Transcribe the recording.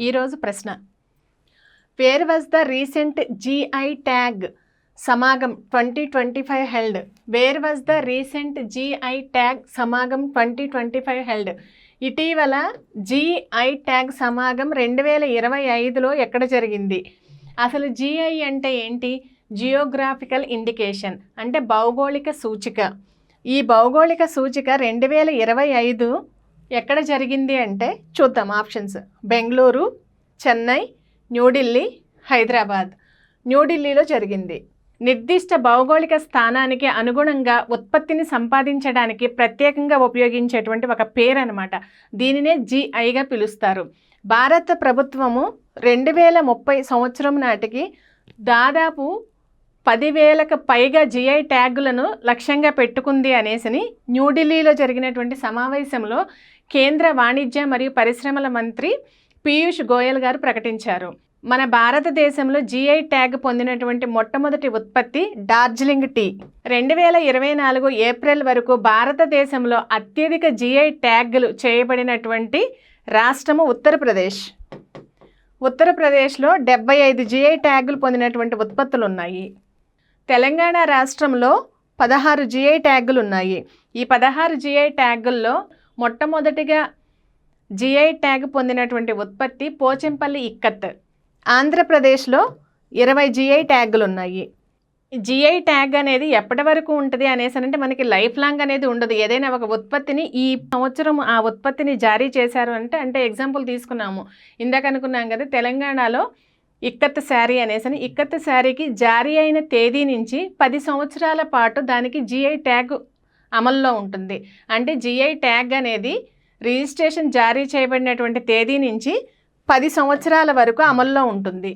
ఈరోజు ప్రశ్న, where was the recent GI tag Samagam 2025 held? Where was the recent GI tag Samagam 2025 held? ఇటీవల GI tag Samagam 2025లో ఎక్కడ జరిగింది? అసలు GI అంటే ఏంటి? జియోగ్రాఫికల్ ఇండికేషన్, అంటే భౌగోళిక సూచిక. ఈ భౌగోళిక సూచిక 2025 ఎక్కడ జరిగింది అంటే చూద్దాం ఆప్షన్స్. బెంగళూరు, చెన్నై, న్యూఢిల్లీ, హైదరాబాద్. న్యూఢిల్లీలో జరిగింది. నిర్దిష్ట భౌగోళిక స్థానానికి అనుగుణంగా ఉత్పత్తిని సంపాదించడానికి ప్రత్యేకంగా ఉపయోగించేటువంటి ఒక పేరు అనమాట. దీనినే GIగా పిలుస్తారు. భారత ప్రభుత్వము 2030 సంవత్సరం నాటికి దాదాపు 10,000కు పైగా GI ట్యాగులను లక్ష్యంగా పెట్టుకుంది అనేసి న్యూఢిల్లీలో జరిగినటువంటి సమావేశంలో కేంద్ర వాణిజ్య మరియు పరిశ్రమల మంత్రి పీయూష్ గోయల్ గారు ప్రకటించారు. మన భారతదేశంలో GI ట్యాగ్ పొందినటువంటి మొట్టమొదటి ఉత్పత్తి డార్జిలింగ్ టీ. 2024 ఏప్రిల్ వరకు భారతదేశంలో అత్యధిక GI ట్యాగులు చేయబడినటువంటి రాష్ట్రము ఉత్తరప్రదేశ్. ఉత్తరప్రదేశ్లో 75 GI ట్యాగులు పొందినటువంటి ఉత్పత్తులు ఉన్నాయి. తెలంగాణ రాష్ట్రంలో 16 GI ట్యాగులు ఉన్నాయి. ఈ 16 GI ట్యాగుల్లో మొట్టమొదటిగా GI ట్యాగ్ పొందినటువంటి ఉత్పత్తి పోచంపల్లి ఇక్కత్. ఆంధ్రప్రదేశ్లో 20 GI ట్యాగులు ఉన్నాయి. GI ట్యాగ్ అనేది ఎప్పటి వరకు ఉంటుంది అనేసి మనకి లైఫ్ లాంగ్ అనేది ఉండదు. ఏదైనా ఒక ఉత్పత్తిని ఈ సంవత్సరం ఆ ఉత్పత్తిని జారీ చేశారు అంటే ఎగ్జాంపుల్ తీసుకున్నాము, ఇందాక అనుకున్నాం కదా తెలంగాణలో ఇక్కత్ శారీ అనేసి. ఇక్కత్ శారీకి జారీ అయిన తేదీ నుంచి 10 సంవత్సరాల పాటు దానికి GI ట్యాగ్ అమల్లో ఉంటుంది. అంటే GI ట్యాగ్ అనేది రిజిస్ట్రేషన్ జారీ చేయబడినటువంటి తేదీ నుంచి 10 సంవత్సరాల వరకు అమల్లో ఉంటుంది.